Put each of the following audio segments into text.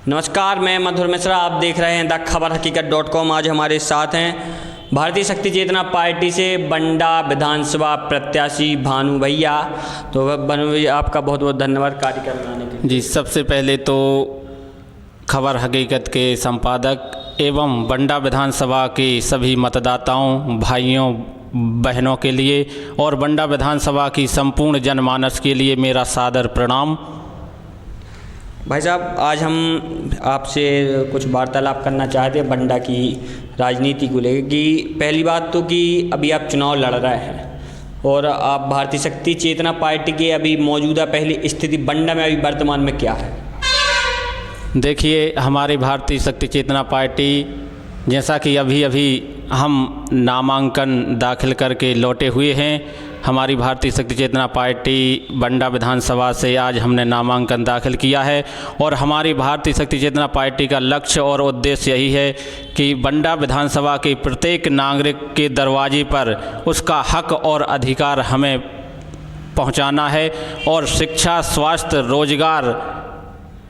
नमस्कार, मैं मधुर मिश्रा। आप देख रहे हैं द खबर हकीकत.com। आज हमारे साथ हैं भारतीय शक्ति चेतना पार्टी से बंडा विधानसभा प्रत्याशी भानु भैया। तो भानु भैया, आपका बहुत बहुत धन्यवाद कार्यक्रम में आने के लिए। जी, सबसे पहले तो खबर हकीकत के संपादक एवं बंडा विधानसभा के सभी मतदाताओं, भाइयों बहनों के लिए और बंडा विधानसभा की संपूर्ण जनमानस के लिए मेरा सादर प्रणाम। भाई साहब, आज हम आपसे कुछ वार्तालाप करना चाहते हैं बंडा की राजनीति को लेकर। कि पहली बात तो कि अभी आप चुनाव लड़ रहे हैं और आप भारतीय शक्ति चेतना पार्टी के अभी मौजूदा पहली स्थिति बंडा में अभी वर्तमान में क्या है? देखिए, हमारी भारतीय शक्ति चेतना पार्टी, जैसा कि अभी हम नामांकन दाखिल करके लौटे हुए हैं। हमारी भारतीय शक्ति चेतना पार्टी बंडा विधानसभा से आज हमने नामांकन दाखिल किया है और हमारी भारतीय शक्ति चेतना पार्टी का लक्ष्य और उद्देश्य यही है कि बंडा विधानसभा के प्रत्येक नागरिक के दरवाजे पर उसका हक और अधिकार हमें पहुंचाना है और शिक्षा, स्वास्थ्य, रोजगार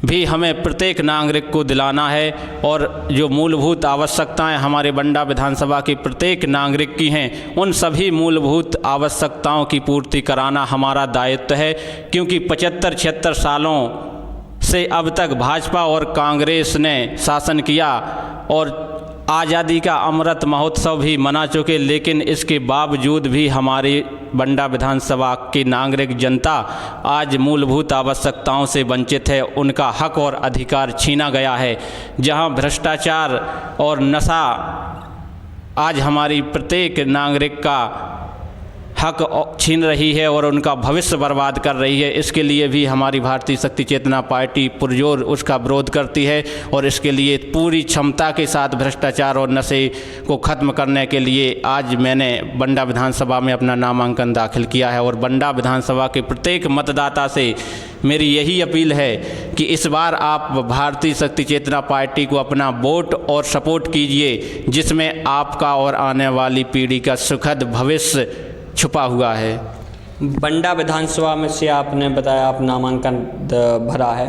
भी हमें प्रत्येक नागरिक को दिलाना है। और जो मूलभूत आवश्यकताएं हमारे बंडा विधानसभा के प्रत्येक नागरिक की हैं, उन सभी मूलभूत आवश्यकताओं की पूर्ति कराना हमारा दायित्व है। क्योंकि 75-76 सालों से अब तक भाजपा और कांग्रेस ने शासन किया और आज़ादी का अमृत महोत्सव भी मना चुके, लेकिन इसके बावजूद भी हमारी बंडा विधानसभा की नागरिक जनता आज मूलभूत आवश्यकताओं से वंचित है। उनका हक और अधिकार छीना गया है। जहां भ्रष्टाचार और नशा आज हमारी प्रत्येक नागरिक का हक छीन रही है और उनका भविष्य बर्बाद कर रही है, इसके लिए भी हमारी भारतीय शक्ति चेतना पार्टी पुरजोर उसका विरोध करती है और इसके लिए पूरी क्षमता के साथ भ्रष्टाचार और नशे को ख़त्म करने के लिए आज मैंने बंडा विधानसभा में अपना नामांकन दाखिल किया है। और बंडा विधानसभा के प्रत्येक मतदाता से मेरी यही अपील है कि इस बार आप भारतीय शक्ति चेतना पार्टी को अपना वोट और सपोर्ट कीजिए, जिसमें आपका और आने वाली पीढ़ी का सुखद भविष्य छुपा हुआ है। बंडा विधानसभा में से आपने बताया आप नामांकन भरा है।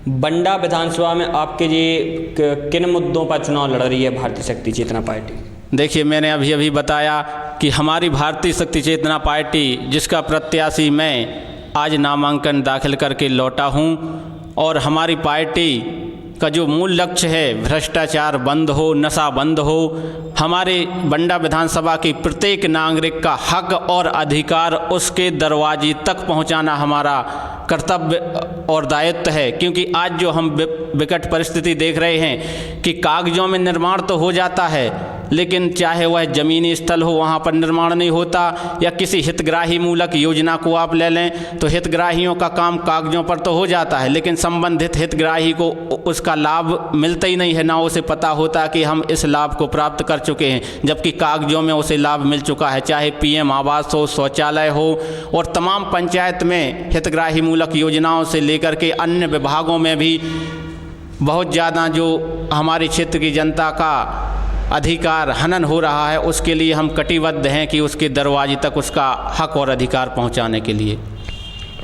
बंडा विधानसभा में आपके ये किन मुद्दों पर चुनाव लड़ रही है भारतीय शक्ति चेतना पार्टी? देखिए, मैंने अभी बताया कि हमारी भारतीय शक्ति चेतना पार्टी, जिसका प्रत्याशी मैं आज नामांकन दाखिल करके लौटा हूँ, और हमारी पार्टी का जो मूल लक्ष्य है भ्रष्टाचार बंद हो, नशा बंद हो, हमारे बंडा विधानसभा के प्रत्येक नागरिक का हक और अधिकार उसके दरवाजे तक पहुंचाना हमारा कर्तव्य और दायित्व है। क्योंकि आज जो हम विकट परिस्थिति देख रहे हैं कि कागजों में निर्माण तो हो जाता है, लेकिन चाहे वह ज़मीनी स्थल हो वहाँ पर निर्माण नहीं होता, या किसी हितग्राही मूलक योजना को आप ले लें तो हितग्राहियों का काम कागजों पर तो हो जाता है, लेकिन संबंधित हितग्राही को उसका लाभ मिलता ही नहीं है, ना उसे पता होता कि हम इस लाभ को प्राप्त कर चुके हैं, जबकि कागजों में उसे लाभ मिल चुका है। चाहे पीएम आवास हो, शौचालय हो, और तमाम पंचायत में हितग्राही मूलक योजनाओं से लेकर के अन्य विभागों में भी बहुत ज़्यादा जो हमारे क्षेत्र की जनता का अधिकार हनन हो रहा है, उसके लिए हम कटिबद्ध हैं कि उसके दरवाजे तक उसका हक और अधिकार पहुंचाने के लिए।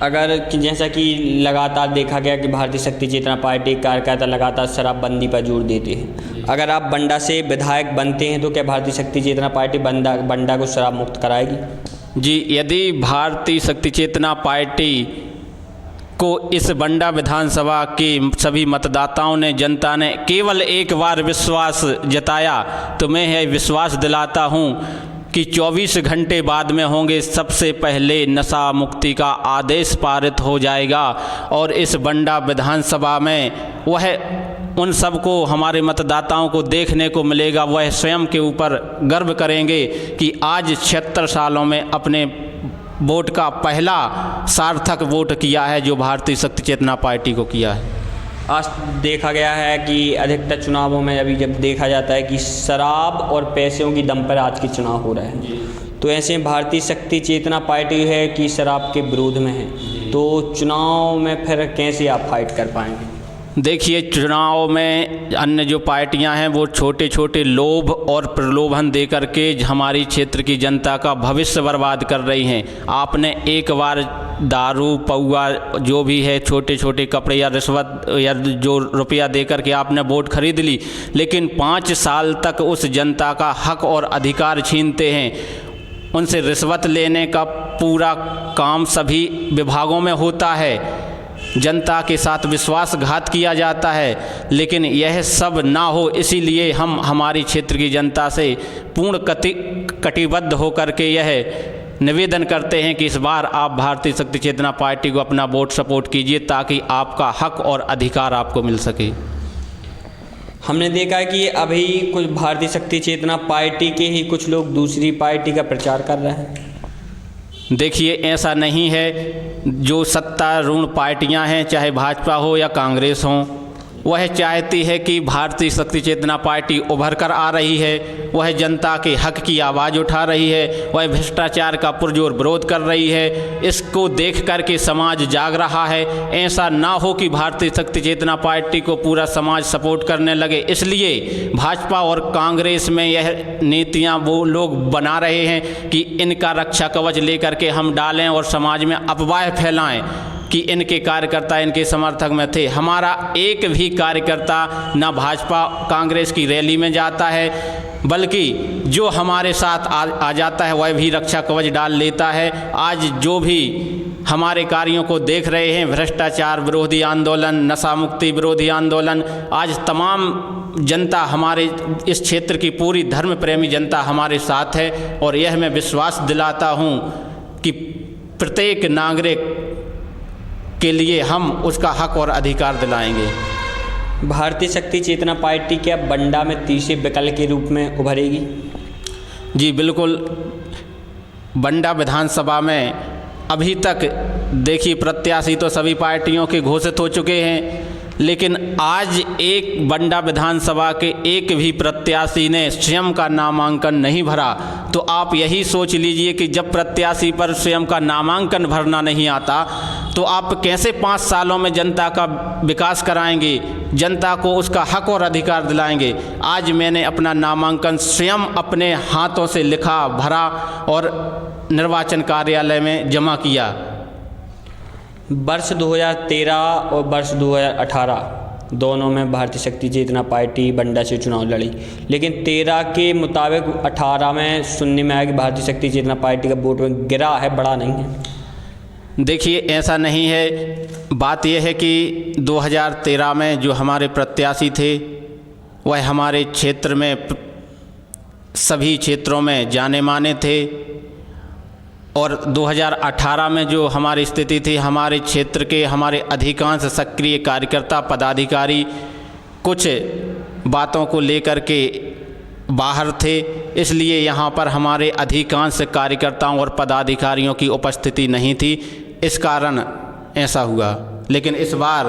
अगर कि जैसा कि लगातार देखा गया कि भारतीय शक्ति चेतना पार्टी कार्यकर्ता लगातार शराबबंदी पर जोर देते हैं, अगर आप बंडा से विधायक बनते हैं तो क्या भारतीय शक्ति चेतना पार्टी बंडा को शराब मुक्त कराएगी? जी, यदि भारतीय शक्ति चेतना पार्टी को इस बंडा विधानसभा के सभी मतदाताओं ने, जनता ने केवल एक बार विश्वास जताया, तो मैं यह विश्वास दिलाता हूं कि 24 घंटे बाद में होंगे सबसे पहले नशा मुक्ति का आदेश पारित हो जाएगा। और इस बंडा विधानसभा में वह उन सबको, हमारे मतदाताओं को देखने को मिलेगा, वह स्वयं के ऊपर गर्व करेंगे कि आज 76 सालों में अपने वोट का पहला सार्थक वोट किया है जो भारतीय शक्ति चेतना पार्टी को किया है। आज देखा गया है कि अधिकतर चुनावों में अभी जब देखा जाता है कि शराब और पैसों की दम पर आज के चुनाव हो रहे हैं, तो ऐसे भारतीय शक्ति चेतना पार्टी है कि शराब के विरोध में है, तो चुनाव में फिर कैसे आप फाइट कर पाएंगे? देखिए, चुनाव में अन्य जो पार्टियां हैं वो छोटे छोटे लोभ और प्रलोभन दे करके हमारी क्षेत्र की जनता का भविष्य बर्बाद कर रही हैं। आपने एक बार दारू पौआ जो भी है, छोटे छोटे कपड़े या रिश्वत या जो रुपया दे कर के आपने वोट खरीद ली, लेकिन 5 साल तक उस जनता का हक और अधिकार छीनते हैं। उनसे रिश्वत लेने का पूरा काम सभी विभागों में होता है, जनता के साथ विश्वासघात किया जाता है, लेकिन यह सब ना हो इसीलिए हम हमारी क्षेत्र की जनता से पूर्ण कटिबद्ध होकर के यह निवेदन करते हैं कि इस बार आप भारतीय शक्ति चेतना पार्टी को अपना वोट सपोर्ट कीजिए ताकि आपका हक और अधिकार आपको मिल सके। हमने देखा कि अभी कुछ भारतीय शक्ति चेतना पार्टी के ही कुछ लोग दूसरी पार्टी का प्रचार कर रहे हैं। देखिए, ऐसा नहीं है। जो सत्तारूढ़ पार्टियां हैं, चाहे भाजपा हो या कांग्रेस हो, वह चाहती है कि भारतीय शक्ति चेतना पार्टी उभर कर आ रही है, वह जनता के हक की आवाज़ उठा रही है, वह भ्रष्टाचार का पुरजोर विरोध कर रही है। इसको देख कर के समाज जाग रहा है। ऐसा ना हो कि भारतीय शक्ति चेतना पार्टी को पूरा समाज सपोर्ट करने लगे, इसलिए भाजपा और कांग्रेस में यह नीतियां वो लोग बना रहे हैं कि इनका रक्षा कवच लेकर के हम डालें और समाज में अफवाह फैलाएं कि इनके कार्यकर्ता इनके समर्थक में थे। हमारा एक भी कार्यकर्ता ना भाजपा कांग्रेस की रैली में जाता है, बल्कि जो हमारे साथ आ जाता है वह भी रक्षा कवच डाल लेता है। आज जो भी हमारे कार्यों को देख रहे हैं, भ्रष्टाचार विरोधी आंदोलन, नशा मुक्ति विरोधी आंदोलन, आज तमाम जनता हमारे इस क्षेत्र की पूरी धर्म प्रेमी जनता हमारे साथ है और यह मैं विश्वास दिलाता हूँ कि प्रत्येक नागरिक के लिए हम उसका हक और अधिकार दिलाएंगे। भारतीय शक्ति चेतना पार्टी क्या बंडा में तीसरे विकल्प के रूप में उभरेगी? जी बिल्कुल। बंडा विधानसभा में अभी तक देखिए प्रत्याशी तो सभी पार्टियों के घोषित हो चुके हैं, लेकिन आज एक बंडा विधानसभा के एक भी प्रत्याशी ने स्वयं का नामांकन नहीं भरा। तो आप यही सोच लीजिए कि जब प्रत्याशी पर स्वयं का नामांकन भरना नहीं आता तो आप कैसे 5 सालों में जनता का विकास कराएंगे, जनता को उसका हक और अधिकार दिलाएंगे। आज मैंने अपना नामांकन स्वयं अपने हाथों से लिखा, भरा और निर्वाचन कार्यालय में जमा किया। वर्ष 2013 और वर्ष 2018 दोनों में भारतीय शक्ति चेतना पार्टी बंडा से चुनाव लड़ी, लेकिन 13 के मुताबिक 18 में सुनने में आया कि भारतीय शक्ति चेतना पार्टी का वोट में गिरा है, बढ़ा नहीं है। देखिए, ऐसा नहीं है। बात यह है कि 2013 में जो हमारे प्रत्याशी थे वह हमारे क्षेत्र में सभी क्षेत्रों में जाने माने थे, और 2018 में जो हमारी स्थिति थी, हमारे क्षेत्र के हमारे अधिकांश सक्रिय कार्यकर्ता पदाधिकारी कुछ बातों को लेकर के बाहर थे, इसलिए यहाँ पर हमारे अधिकांश कार्यकर्ताओं और पदाधिकारियों की उपस्थिति नहीं थी। इस कारण ऐसा हुआ। लेकिन इस बार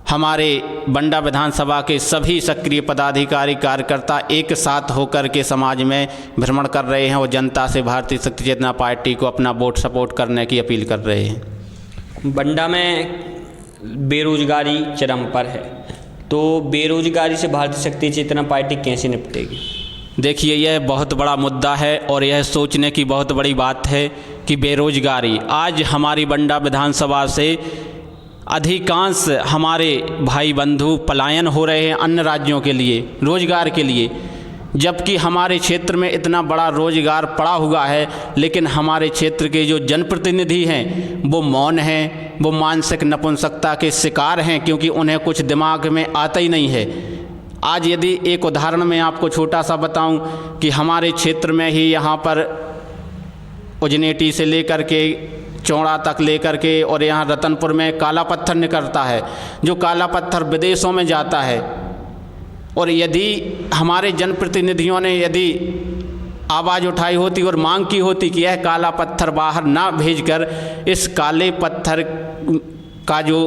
हमारे बंडा विधानसभा के सभी सक्रिय पदाधिकारी कार्यकर्ता एक साथ होकर के समाज में भ्रमण कर रहे हैं और जनता से भारतीय शक्ति चेतना पार्टी को अपना वोट सपोर्ट करने की अपील कर रहे हैं। बंडा में बेरोजगारी चरम पर है, तो बेरोजगारी से भारतीय शक्ति चेतना पार्टी कैसे निपटेगी? देखिए, यह बहुत बड़ा मुद्दा है और यह सोचने की बहुत बड़ी बात है कि बेरोजगारी आज हमारी बंडा विधानसभा से अधिकांश हमारे भाई बंधु पलायन हो रहे हैं अन्य राज्यों के लिए, रोजगार के लिए, जबकि हमारे क्षेत्र में इतना बड़ा रोजगार पड़ा हुआ है, लेकिन हमारे क्षेत्र के जो जनप्रतिनिधि हैं वो मौन हैं, वो मानसिक नपुंसकता के शिकार हैं, क्योंकि उन्हें कुछ दिमाग में आता ही नहीं है। आज यदि एक उदाहरण मैं आपको छोटा सा बताऊं कि हमारे क्षेत्र में ही यहाँ पर उजनेटी से लेकर के चौड़ा तक लेकर के और यहाँ रतनपुर में काला पत्थर निकलता है, जो काला पत्थर विदेशों में जाता है। और यदि हमारे जनप्रतिनिधियों ने यदि आवाज़ उठाई होती और मांग की होती कि यह काला पत्थर बाहर ना भेजकर इस काले पत्थर का जो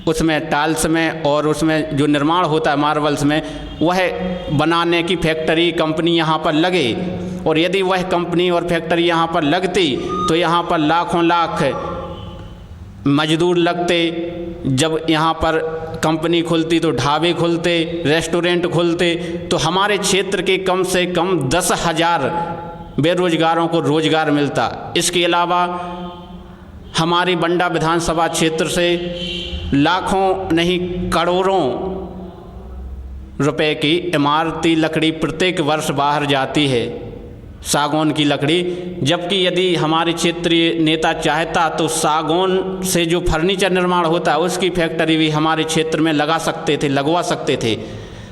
उसमें टाइल्स में और उसमें जो निर्माण होता है मार्बल्स में, वह बनाने की फैक्ट्री कंपनी यहाँ पर लगे, और यदि वह कंपनी और फैक्ट्री यहाँ पर लगती तो यहाँ पर लाखों लाख मजदूर लगते। जब यहाँ पर कंपनी खुलती तो ढाबे खुलते, रेस्टोरेंट खुलते, तो हमारे क्षेत्र के कम से कम 10,000 बेरोजगारों को रोजगार मिलता। इसके अलावा हमारी बंडा विधानसभा क्षेत्र से लाखों नहीं करोड़ों रुपए की इमारती लकड़ी प्रत्येक वर्ष बाहर जाती है, सागौन की लकड़ी। जबकि यदि हमारे क्षेत्रीय नेता चाहता तो सागौन से जो फर्नीचर निर्माण होता है उसकी फैक्ट्री भी हमारे क्षेत्र में लगवा सकते थे,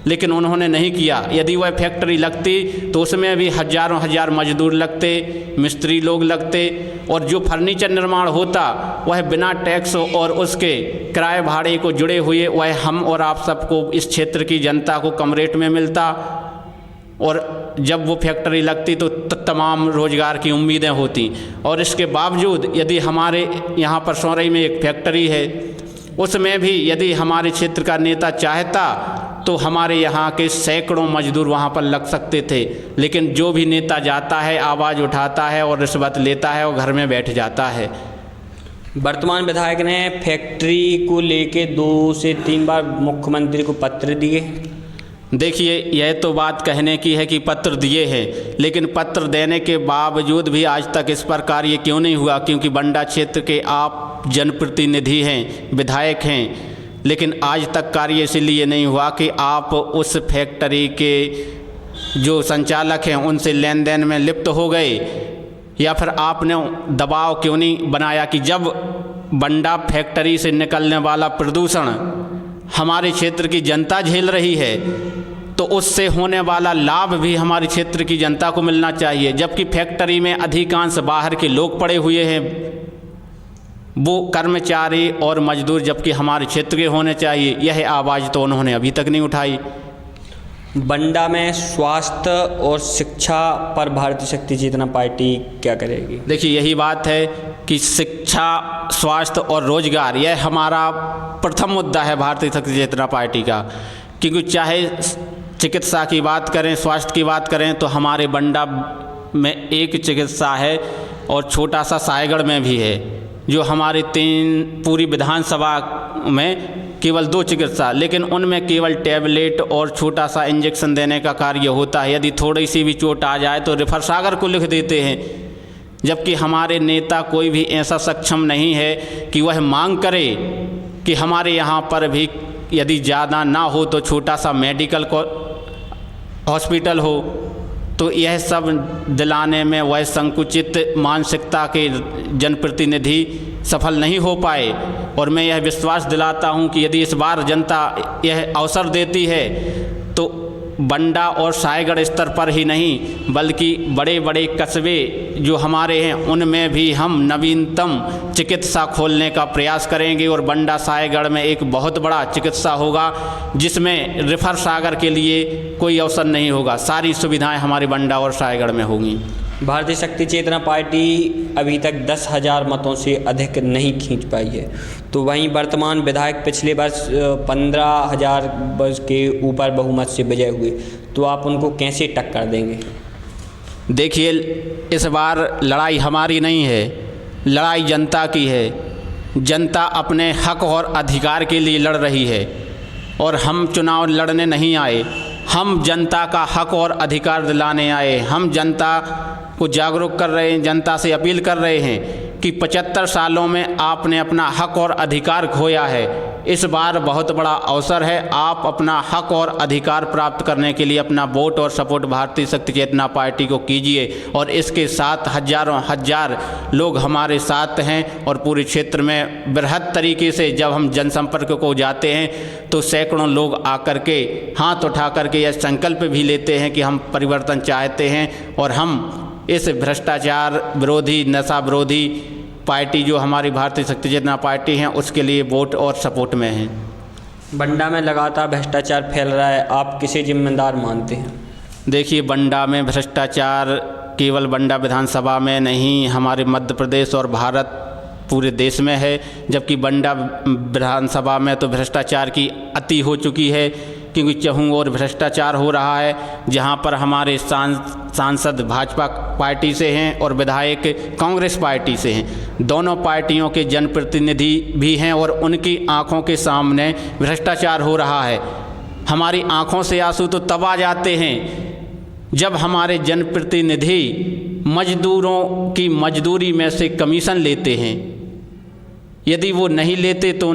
लेकिन उन्होंने नहीं किया। यदि वह फैक्ट्री लगती तो उसमें भी हजारों हजार मजदूर लगते, मिस्त्री लोग लगते, और जो फर्नीचर निर्माण होता वह बिना टैक्स और उसके किराए भाड़े को जुड़े हुए वह हम और आप सबको, इस क्षेत्र की जनता को कम रेट में मिलता। और जब वो फैक्ट्री लगती तो तमाम रोज़गार की उम्मीदें होती। और इसके बावजूद यदि हमारे यहाँ पर सौरई में एक फैक्ट्री है, उसमें भी यदि हमारे क्षेत्र का नेता चाहता तो हमारे यहाँ के सैकड़ों मजदूर वहाँ पर लग सकते थे, लेकिन जो भी नेता जाता है आवाज़ उठाता है और रिश्वत लेता है और घर में बैठ जाता है। वर्तमान विधायक ने फैक्ट्री को लेके 2 से 3 बार मुख्यमंत्री को पत्र दिए। देखिए, यह तो बात कहने की है कि पत्र दिए हैं, लेकिन पत्र देने के बावजूद भी आज तक इस पर कार्य क्यों नहीं हुआ? क्योंकि बंडा क्षेत्र के आप जनप्रतिनिधि हैं, विधायक हैं, लेकिन आज तक कार्य इसलिए नहीं हुआ कि आप उस फैक्ट्री के जो संचालक हैं उनसे लेन देन में लिप्त हो गए, या फिर आपने दबाव क्यों नहीं बनाया कि जब बंडा फैक्ट्री से निकलने वाला प्रदूषण हमारे क्षेत्र की जनता झेल रही है तो उससे होने वाला लाभ भी हमारे क्षेत्र की जनता को मिलना चाहिए। जबकि फैक्ट्री में अधिकांश बाहर के लोग पड़े हुए हैं, वो कर्मचारी और मजदूर जबकि हमारे क्षेत्र के होने चाहिए, यह आवाज़ तो उन्होंने अभी तक नहीं उठाई। बंडा में स्वास्थ्य और शिक्षा पर भारतीय शक्ति चेतना पार्टी क्या करेगी? देखिए, यही बात है कि शिक्षा, स्वास्थ्य और रोजगार यह हमारा प्रथम मुद्दा है भारतीय शक्ति चेतना पार्टी का। क्योंकि चाहे चिकित्सा की बात करें, स्वास्थ्य की बात करें, तो हमारे बंडा में एक चिकित्सा है और छोटा सा सायगढ़ में भी है, जो हमारे पूरी विधानसभा में केवल 2 चिकित्सा, लेकिन उनमें केवल टैबलेट और छोटा सा इंजेक्शन देने का कार्य होता है। यदि थोड़ी सी भी चोट आ जाए तो रेफर सागर को लिख देते हैं, जबकि हमारे नेता कोई भी ऐसा सक्षम नहीं है कि वह मांग करे कि हमारे यहाँ पर भी यदि ज़्यादा ना हो तो छोटा सा मेडिकल हॉस्पिटल हो। तो यह सब दिलाने में वह संकुचित मानसिकता के जनप्रतिनिधि सफल नहीं हो पाए। और मैं यह विश्वास दिलाता हूं कि यदि इस बार जनता यह अवसर देती है तो बंडा और सायगढ़ स्तर पर ही नहीं बल्कि बड़े बड़े कस्बे जो हमारे हैं उनमें भी हम नवीनतम चिकित्सा खोलने का प्रयास करेंगे। और बंडा सायगढ़ में एक बहुत बड़ा चिकित्सा होगा जिसमें रेफर सागर के लिए कोई अवसर नहीं होगा, सारी सुविधाएं हमारे बंडा और सायगढ़ में होंगी। भारतीय शक्ति चेतना पार्टी अभी तक 10,000 मतों से अधिक नहीं खींच पाई है, तो वहीं वर्तमान विधायक पिछले वर्ष 15,000 के ऊपर बहुमत से विजय हुए, तो आप उनको कैसे टक्कर देंगे? देखिए, इस बार लड़ाई हमारी नहीं है, लड़ाई जनता की है। जनता अपने हक और अधिकार के लिए लड़ रही है और हम चुनाव लड़ने नहीं आए, हम जनता का हक और अधिकार दिलाने आए। हम जनता को जागरूक कर रहे हैं, जनता से अपील कर रहे हैं कि 75 सालों में आपने अपना हक और अधिकार खोया है, इस बार बहुत बड़ा अवसर है। आप अपना हक और अधिकार प्राप्त करने के लिए अपना वोट और सपोर्ट भारतीय शक्ति चेतना पार्टी को कीजिए। और इसके साथ हजारों हजार लोग हमारे साथ हैं और पूरे क्षेत्र में बृहद तरीके से जब हम जनसंपर्क को जाते हैं तो सैकड़ों लोग आकर के हाथ उठा करके यह संकल्प भी लेते हैं कि हम परिवर्तन चाहते हैं और हम इस भ्रष्टाचार विरोधी, नशा विरोधी पार्टी जो हमारी भारतीय शक्ति चेतना पार्टी है उसके लिए वोट और सपोर्ट में हैं। बंडा में लगातार भ्रष्टाचार फैल रहा है, आप किसे जिम्मेदार मानते हैं? देखिए, बंडा में भ्रष्टाचार केवल बंडा विधानसभा में नहीं, हमारे मध्य प्रदेश और भारत पूरे देश में है। जबकि बंडा विधानसभा में तो भ्रष्टाचार की अति हो चुकी है, क्योंकि चहूँ और भ्रष्टाचार हो रहा है। जहाँ पर हमारे सांसद भाजपा पार्टी से हैं और विधायक कांग्रेस पार्टी से हैं, दोनों पार्टियों के जनप्रतिनिधि भी हैं और उनकी आंखों के सामने भ्रष्टाचार हो रहा है। हमारी आंखों से आंसू तो तब आ जाते हैं जब हमारे जनप्रतिनिधि मजदूरों की मजदूरी में से कमीशन लेते हैं। यदि वो नहीं लेते तो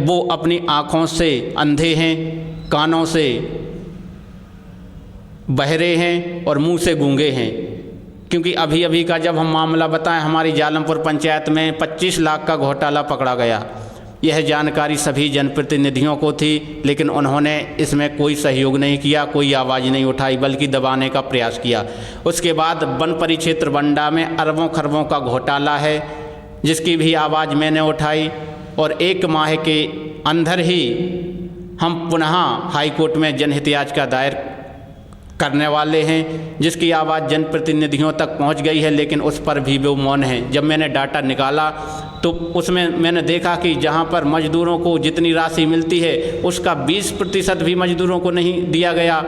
वो अपनी आँखों से अंधे हैं, कानों से बहरे हैं और मुंह से गूंगे हैं। क्योंकि अभी अभी का जब हम मामला बताएं, हमारी जालमपुर पंचायत में 25 लाख का घोटाला पकड़ा गया। यह जानकारी सभी जनप्रतिनिधियों को थी, लेकिन उन्होंने इसमें कोई सहयोग नहीं किया, कोई आवाज़ नहीं उठाई, बल्कि दबाने का प्रयास किया। उसके बाद वन परिक्षेत्र बंडा में अरबों खरबों का घोटाला है, जिसकी भी आवाज़ मैंने उठाई, और 1 माह के अंदर ही हम पुनः हाई कोर्ट में जनहित याचिका दायर करने वाले हैं, जिसकी आवाज़ जनप्रतिनिधियों तक पहुंच गई है, लेकिन उस पर भी वो मौन है। जब मैंने डाटा निकाला तो उसमें मैंने देखा कि जहां पर मजदूरों को जितनी राशि मिलती है उसका 20% भी मजदूरों को नहीं दिया गया।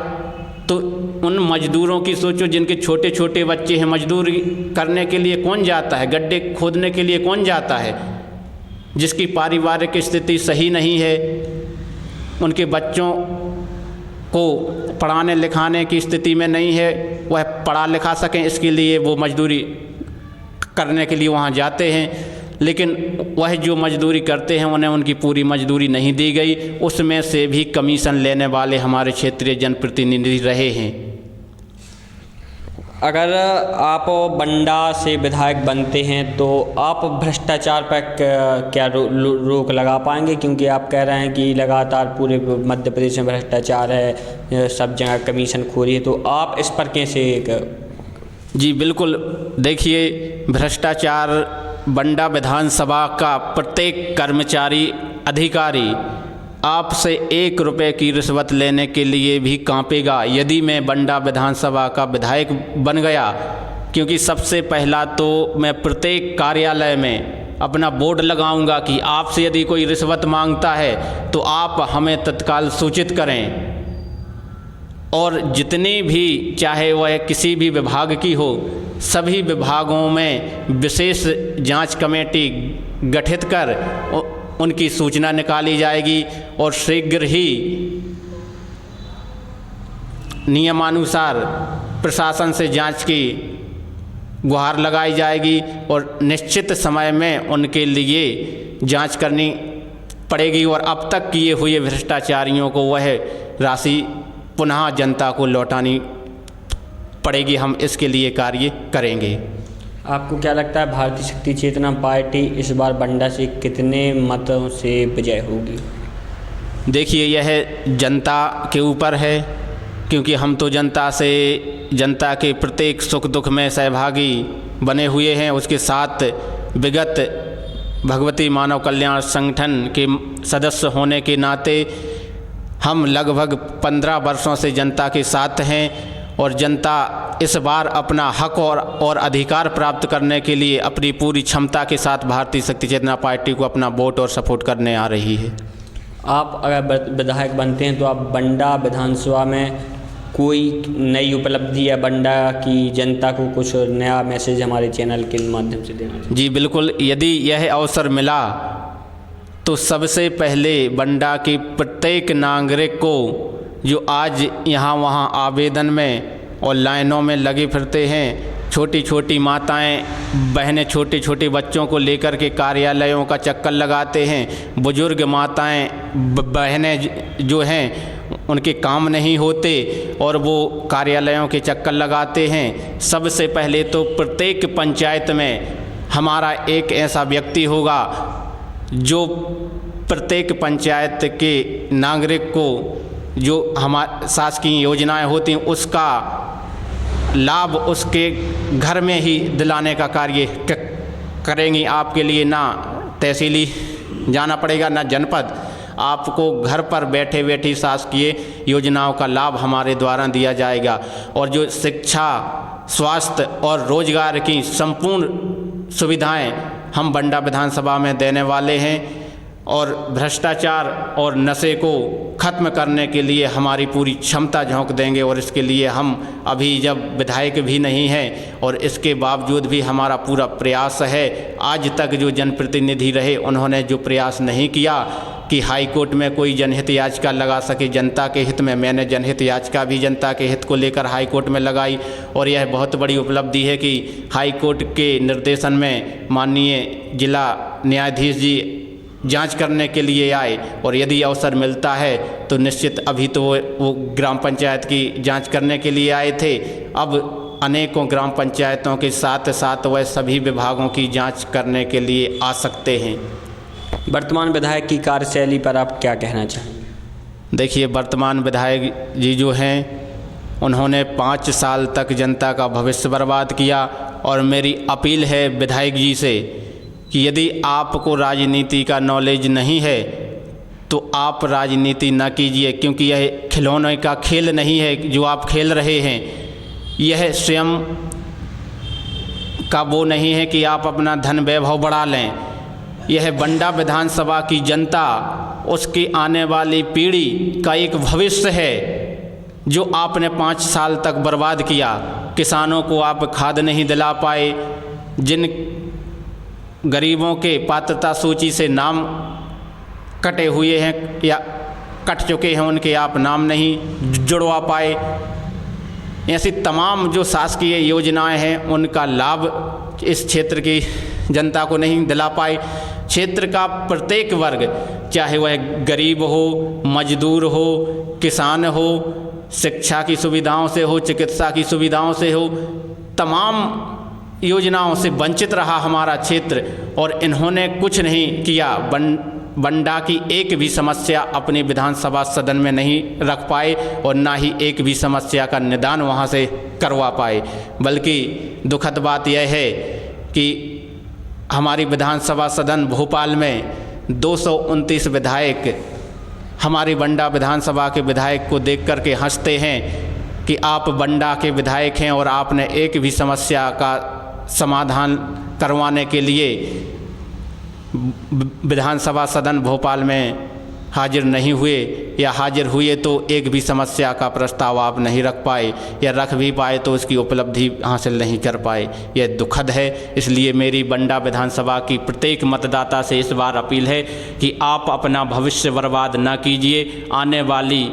तो उन मजदूरों की सोचो, जिनके छोटे छोटे बच्चे हैं, मजदूरी करने के लिए कौन जाता है, गड्ढे खोदने के लिए कौन जाता है, जिसकी पारिवारिक स्थिति सही नहीं है, उनके बच्चों को पढ़ाने लिखाने की स्थिति में नहीं है, वह पढ़ा लिखा सकें, इसके लिए वो मजदूरी करने के लिए वहाँ जाते हैं। लेकिन वह जो मजदूरी करते हैं उन्हें उनकी पूरी मजदूरी नहीं दी गई, उसमें से भी कमीशन लेने वाले हमारे क्षेत्रीय जनप्रतिनिधि रहे हैं। अगर आप बंडा से विधायक बनते हैं तो आप भ्रष्टाचार पर क्या रोक लगा पाएंगे? क्योंकि आप कह रहे हैं कि लगातार पूरे मध्य प्रदेश में भ्रष्टाचार है, सब जगह कमीशन खोरी है, तो आप इस पर कैसे? जी बिल्कुल, देखिए, भ्रष्टाचार बंडा विधानसभा का प्रत्येक कर्मचारी अधिकारी आपसे 1 रुपये की रिश्वत लेने के लिए भी कांपेगा यदि मैं बंडा विधानसभा का विधायक बन गया। क्योंकि सबसे पहला तो मैं प्रत्येक कार्यालय में अपना बोर्ड लगाऊंगा कि आपसे यदि कोई रिश्वत मांगता है तो आप हमें तत्काल सूचित करें, और जितनी भी, चाहे वह किसी भी विभाग की हो, सभी विभागों में विशेष जांच कमेटी गठित कर उनकी सूचना निकाली जाएगी और शीघ्र ही नियमानुसार प्रशासन से जांच की गुहार लगाई जाएगी और निश्चित समय में उनके लिए जांच करनी पड़ेगी और अब तक किए हुए भ्रष्टाचारियों को वह राशि पुनः जनता को लौटानी पड़ेगी। हम इसके लिए कार्य करेंगे। आपको क्या लगता है भारतीय शक्ति चेतना पार्टी इस बार बंडा से कितने मतों से विजय होगी? देखिए, यह जनता के ऊपर है, क्योंकि हम तो जनता के प्रत्येक सुख दुख में सहभागी बने हुए हैं। उसके साथ विगत भगवती मानव कल्याण संगठन के सदस्य होने के नाते हम लगभग 15 वर्षों से जनता के साथ हैं और जनता इस बार अपना हक और अधिकार प्राप्त करने के लिए अपनी पूरी क्षमता के साथ भारतीय शक्ति चेतना पार्टी को अपना वोट और सपोर्ट करने आ रही है। आप अगर विधायक बनते हैं तो आप बंडा विधानसभा में कोई नई उपलब्धि या बंडा की जनता को कुछ नया मैसेज हमारे चैनल के माध्यम से देना चाहिए? जी बिल्कुल, यदि यह अवसर मिला तो सबसे पहले बंडा के प्रत्येक नागरिक को जो आज यहाँ वहाँ आवेदन में और लाइनों में लगे फिरते हैं, छोटी छोटी माताएं बहनें छोटे छोटे बच्चों को लेकर के कार्यालयों का चक्कर लगाते हैं, बुजुर्ग माताएं बहनें जो हैं उनके काम नहीं होते और वो कार्यालयों के चक्कर लगाते हैं। सबसे पहले तो प्रत्येक पंचायत में हमारा एक ऐसा व्यक्ति होगा जो प्रत्येक पंचायत के नागरिक को जो हमारे शासकीय योजनाएं होती हैं उसका लाभ उसके घर में ही दिलाने का कार्य करेंगी। आपके लिए ना तहसीली जाना पड़ेगा ना जनपद, आपको घर पर बैठे बैठे शासकीय योजनाओं का लाभ हमारे द्वारा दिया जाएगा। और जो शिक्षा, स्वास्थ्य और रोजगार की संपूर्ण सुविधाएं हम बंडा विधानसभा में देने वाले हैं और भ्रष्टाचार और नशे को ख़त्म करने के लिए हमारी पूरी क्षमता झोंक देंगे। और इसके लिए हम अभी जब विधायक भी नहीं हैं और इसके बावजूद भी हमारा पूरा प्रयास है। आज तक जो जनप्रतिनिधि रहे उन्होंने जो प्रयास नहीं किया कि हाई कोर्ट में कोई जनहित याचिका लगा सके जनता के हित में, मैंने जनहित याचिका भी जनता के हित को लेकर हाई कोर्ट में लगाई। और यह बहुत बड़ी उपलब्धि है कि हाई कोर्ट के निर्देशन में माननीय जिला न्यायाधीश जी जांच करने के लिए आए। और यदि अवसर मिलता है तो निश्चित, अभी तो वो ग्राम पंचायत की जांच करने के लिए आए थे, अब अनेकों ग्राम पंचायतों के साथ साथ वह सभी विभागों की जांच करने के लिए आ सकते हैं। वर्तमान विधायक की कार्यशैली पर आप क्या कहना चाहेंगे? देखिए, वर्तमान विधायक जी जो हैं उन्होंने 5 साल तक जनता का भविष्य बर्बाद किया। और मेरी अपील है विधायक जी से कि यदि आपको राजनीति का नॉलेज नहीं है तो आप राजनीति न कीजिए, क्योंकि यह खिलौने का खेल नहीं है जो आप खेल रहे हैं। यह स्वयं का वो नहीं है कि आप अपना धन वैभव बढ़ा लें। यह बंडा विधानसभा की जनता, उसकी आने वाली पीढ़ी का एक भविष्य है जो आपने 5 साल तक बर्बाद किया। किसानों को आप खाद नहीं दिला पाए, जिन गरीबों के पात्रता सूची से नाम कटे हुए हैं या कट चुके हैं उनके आप नाम नहीं जुड़वा पाए। ऐसी तमाम जो शासकीय योजनाएं हैं उनका लाभ इस क्षेत्र की जनता को नहीं दिला पाए। क्षेत्र का प्रत्येक वर्ग, चाहे वह गरीब हो, मजदूर हो, किसान हो, शिक्षा की सुविधाओं से हो, चिकित्सा की सुविधाओं से हो, तमाम योजनाओं से वंचित रहा हमारा क्षेत्र। और इन्होंने कुछ नहीं किया। बंडा की एक भी समस्या अपनी विधानसभा सदन में नहीं रख पाए और ना ही एक भी समस्या का निदान वहाँ से करवा पाए। बल्कि दुखद बात यह है कि हमारी विधानसभा सदन भोपाल में 229 विधायक हमारी बंडा विधानसभा के विधायक को देख कर के हंसते हैं कि आप बंडा के विधायक हैं और आपने एक भी समस्या का समाधान करवाने के लिए विधानसभा सदन भोपाल में हाजिर नहीं हुए, या हाजिर हुए तो एक भी समस्या का प्रस्ताव आप नहीं रख पाए, या रख भी पाए तो उसकी उपलब्धि हासिल नहीं कर पाए। यह दुखद है। इसलिए मेरी बंडा विधानसभा की प्रत्येक मतदाता से इस बार अपील है कि आप अपना भविष्य बर्बाद न कीजिए। आने वाली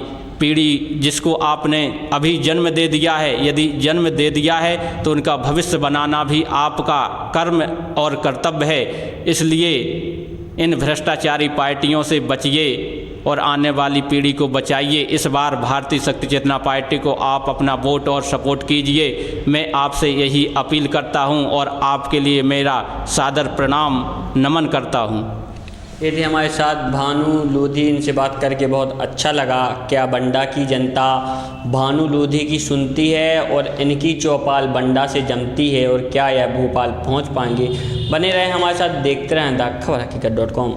पीढ़ी जिसको आपने अभी जन्म दे दिया है, यदि जन्म दे दिया है तो उनका भविष्य बनाना भी आपका कर्म और कर्तव्य है। इसलिए इन भ्रष्टाचारी पार्टियों से बचिए और आने वाली पीढ़ी को बचाइए। इस बार भारतीय शक्ति चेतना पार्टी को आप अपना वोट और सपोर्ट कीजिए। मैं आपसे यही अपील करता हूं और आपके लिए मेरा सादर प्रणाम नमन करता हूं। ये थे हमारे साथ भानु लोधी। इनसे बात करके बहुत अच्छा लगा। क्या बंडा की जनता भानु लोधी की सुनती है और इनकी चौपाल बंडा से जमती है, और क्या यह भोपाल पहुंच पाएंगे? बने रहें हमारे साथ, देखते रहें द खबर हकीकत.com।